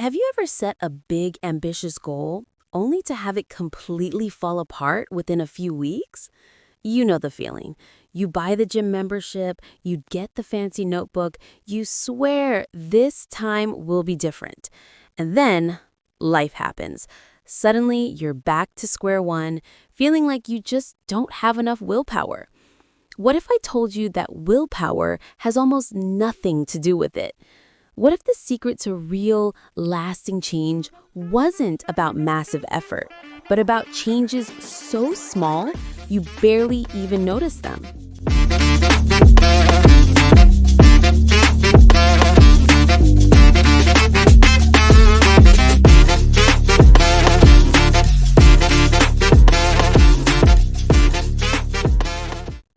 Have you ever set a big, ambitious goal only to have it completely fall apart within a few weeks? You know the feeling. You buy the gym membership, you get the fancy notebook, you swear this time will be different. And then life happens. Suddenly, you're back to square one, feeling like you just don't have enough willpower. What if I told you that willpower has almost nothing to do with it? What if the secret to real, lasting change wasn't about massive effort, but about changes so small you barely even notice them?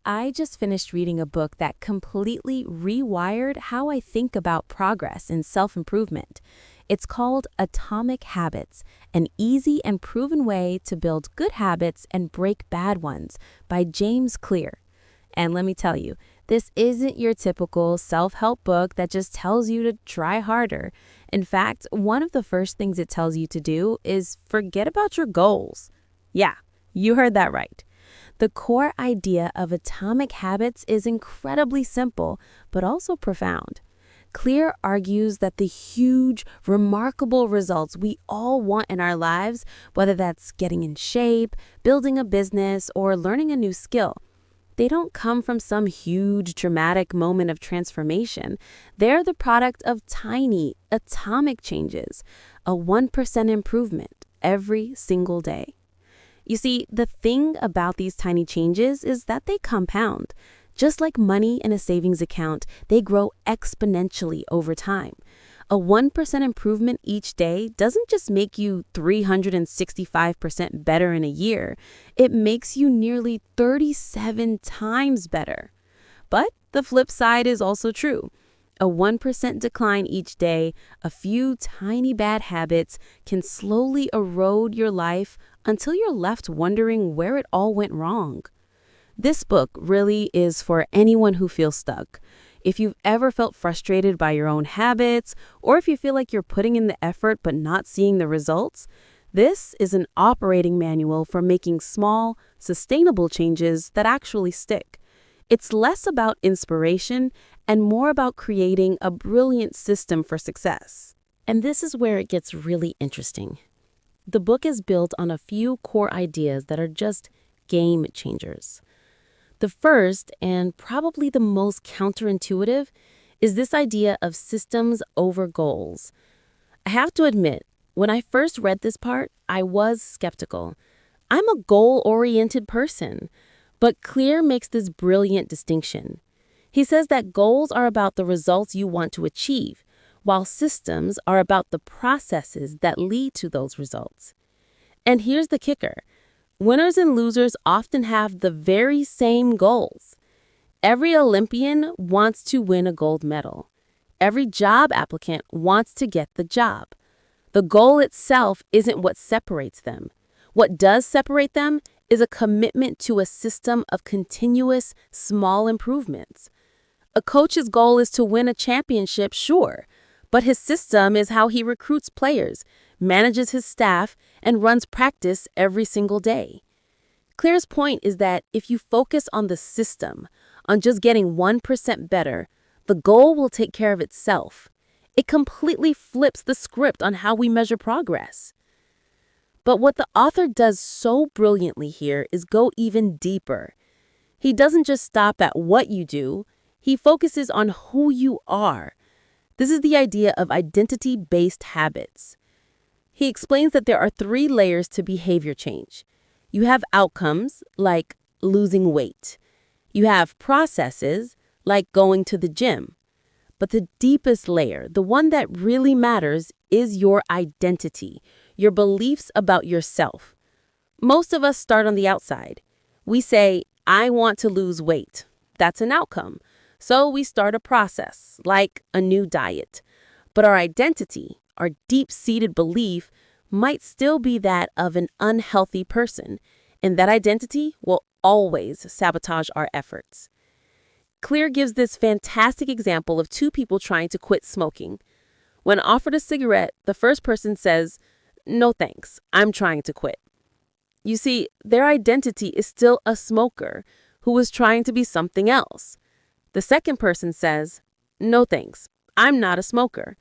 I just finished reading a book that completely rewired how I think about progress and self-improvement. It's called Atomic Habits, an easy and proven way to build good habits and break bad ones by James Clear. And let me tell you, this isn't your typical self-help book that just tells you to try harder. In fact, one of the first things it tells you to do is forget about your goals. Yeah, you heard that right. The core idea of atomic habits is incredibly simple, but also profound. Clear argues that the huge, remarkable results we all want in our lives, whether that's getting in shape, building a business, or learning a new skill, they don't come from some huge, dramatic moment of transformation. They're the product of tiny, atomic changes, a 1% improvement every single day. You see, the thing about these tiny changes is that they compound. Just like money in a savings account, they grow exponentially over time. A 1% improvement each day doesn't just make you 365% better in a year, it makes you nearly 37 times better. But the flip side is also true. A 1% decline each day, a few tiny bad habits can slowly erode your life until you're left wondering where it all went wrong. This book really is for anyone who feels stuck. If you've ever felt frustrated by your own habits, or if you feel like you're putting in the effort but not seeing the results, this is an operating manual for making small, sustainable changes that actually stick. It's less about inspiration and more about creating a brilliant system for success. And this is where it gets really interesting. The book is built on a few core ideas that are just game changers. The first, and probably the most counterintuitive, is this idea of systems over goals. I have to admit, when I first read this part, I was skeptical. I'm a goal-oriented person. But Clear makes this brilliant distinction. He says that goals are about the results you want to achieve, while systems are about the processes that lead to those results. And here's the kicker. Winners and losers often have the very same goals. Every Olympian wants to win a gold medal. Every job applicant wants to get the job. The goal itself isn't what separates them. What does separate them is a commitment to a system of continuous, small improvements. A coach's goal is to win a championship, sure, but his system is how he recruits players, manages his staff, and runs practice every single day. Clear's point is that if you focus on the system, on just getting 1% better, the goal will take care of itself. It completely flips the script on how we measure progress. But what the author does so brilliantly here is go even deeper. He doesn't just stop at what you do, he focuses on who you are. This is the idea of identity-based habits. He explains that there are 3 layers to behavior change. You have outcomes, like losing weight. You have processes, like going to the gym. But the deepest layer, the one that really matters, is your identity, your beliefs about yourself. Most of us start on the outside. We say, I want to lose weight. That's an outcome. So we start a process, like a new diet. But our identity, our deep-seated belief, might still be that of an unhealthy person, and that identity will always sabotage our efforts. Clear gives this fantastic example of 2 people trying to quit smoking. When offered a cigarette, the first person says, "No thanks, I'm trying to quit." You see, their identity is still a smoker who is trying to be something else. The second person says, "No thanks, I'm not a smoker."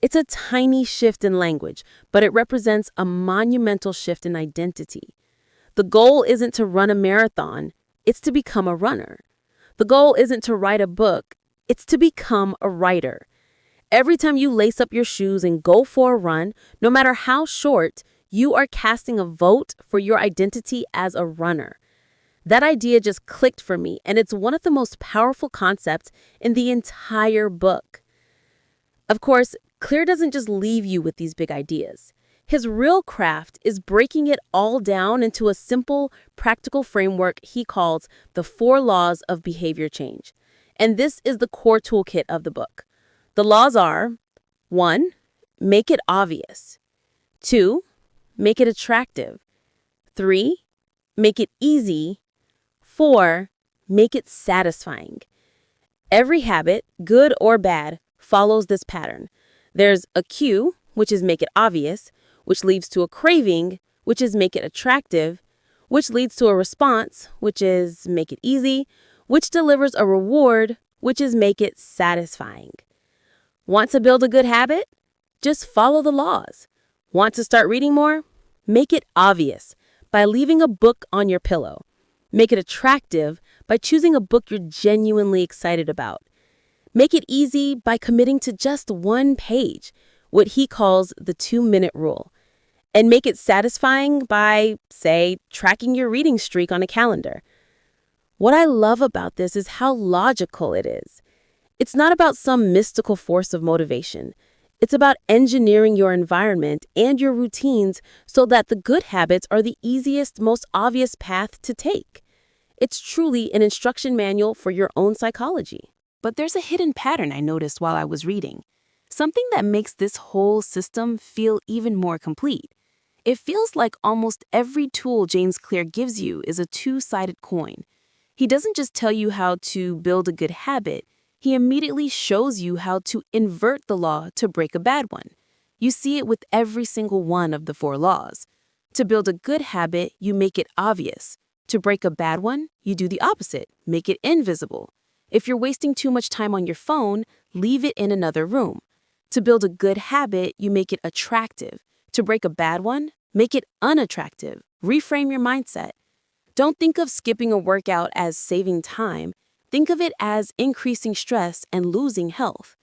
It's a tiny shift in language, but it represents a monumental shift in identity. The goal isn't to run a marathon, it's to become a runner. The goal isn't to write a book, it's to become a writer. Every time you lace up your shoes and go for a run, no matter how short, you are casting a vote for your identity as a runner. That idea just clicked for me, and it's one of the most powerful concepts in the entire book. Of course, Clear doesn't just leave you with these big ideas. His real craft is breaking it all down into a simple, practical framework he calls the 4 laws of behavior change. And this is the core toolkit of the book. The laws are: 1. Make it obvious. 2. Make it attractive. 3. Make it easy. 4. Make it satisfying. Every habit, good or bad, follows this pattern. There's a cue, which is make it obvious, which leads to a craving, which is make it attractive, which leads to a response, which is make it easy, which delivers a reward, which is make it satisfying. Want to build a good habit? Just follow the laws. Want to start reading more? Make it obvious by leaving a book on your pillow. Make it attractive by choosing a book you're genuinely excited about. Make it easy by committing to just 1 page, what he calls the 2-minute rule. And make it satisfying by, say, tracking your reading streak on a calendar. What I love about this is how logical it is. It's not about some mystical force of motivation. It's about engineering your environment and your routines so that the good habits are the easiest, most obvious path to take. It's truly an instruction manual for your own psychology. But there's a hidden pattern I noticed while I was reading. Something that makes this whole system feel even more complete. It feels like almost every tool James Clear gives you is a 2-sided coin. He doesn't just tell you how to build a good habit, he immediately shows you how to invert the law to break a bad one. You see it with every single one of the 4 laws. To build a good habit, you make it obvious. To break a bad one, you do the opposite, make it invisible. If you're wasting too much time on your phone, leave it in another room. To build a good habit, you make it attractive. To break a bad one, make it unattractive. Reframe your mindset. Don't think of skipping a workout as saving time. Think of it as increasing stress and losing health.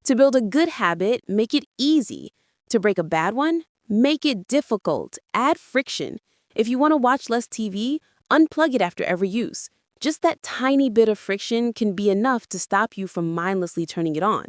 To build a good habit, make it easy. To break a bad one, make it difficult. Add friction. If you want to watch less TV, unplug it after every use. Just that tiny bit of friction can be enough to stop you from mindlessly turning it on.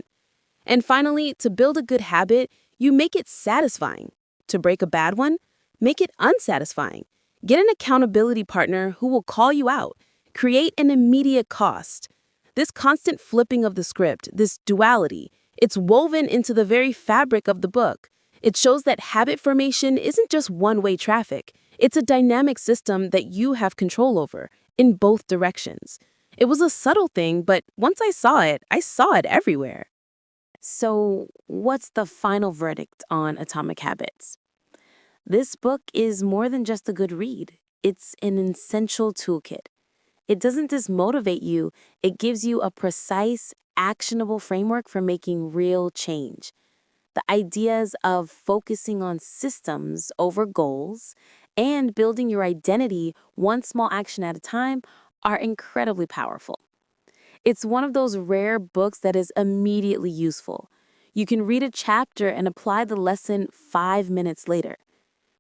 And finally, to build a good habit, you make it satisfying. To break a bad one, make it unsatisfying. Get an accountability partner who will call you out. Create an immediate cost. This constant flipping of the script, this duality, it's woven into the very fabric of the book. It shows that habit formation isn't just one-way traffic. It's a dynamic system that you have control over, in both directions. It was a subtle thing, but once I saw it everywhere. So, what's the final verdict on Atomic Habits? This book is more than just a good read. It's an essential toolkit. It doesn't dismotivate you, it gives you a precise, actionable framework for making real change. The ideas of focusing on systems over goals and building your identity one small action at a time are incredibly powerful. It's one of those rare books that is immediately useful. You can read a chapter and apply the lesson 5 minutes later.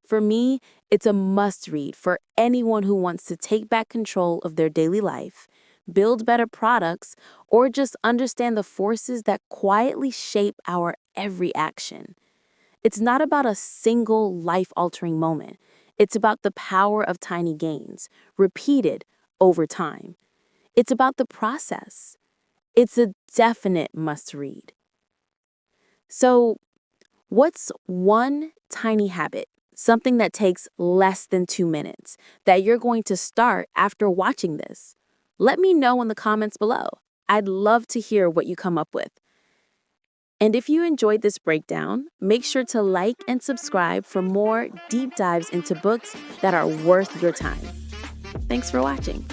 For me, it's a must-read for anyone who wants to take back control of their daily life, build better products, or just understand the forces that quietly shape our every action. It's not about a single life-altering moment. It's about the power of tiny gains, repeated over time. It's about the process. It's a definite must-read. So, what's one tiny habit, something that takes less than 2 minutes, that you're going to start after watching this? Let me know in the comments below. I'd love to hear what you come up with. And if you enjoyed this breakdown, make sure to like and subscribe for more deep dives into books that are worth your time. Thanks for watching.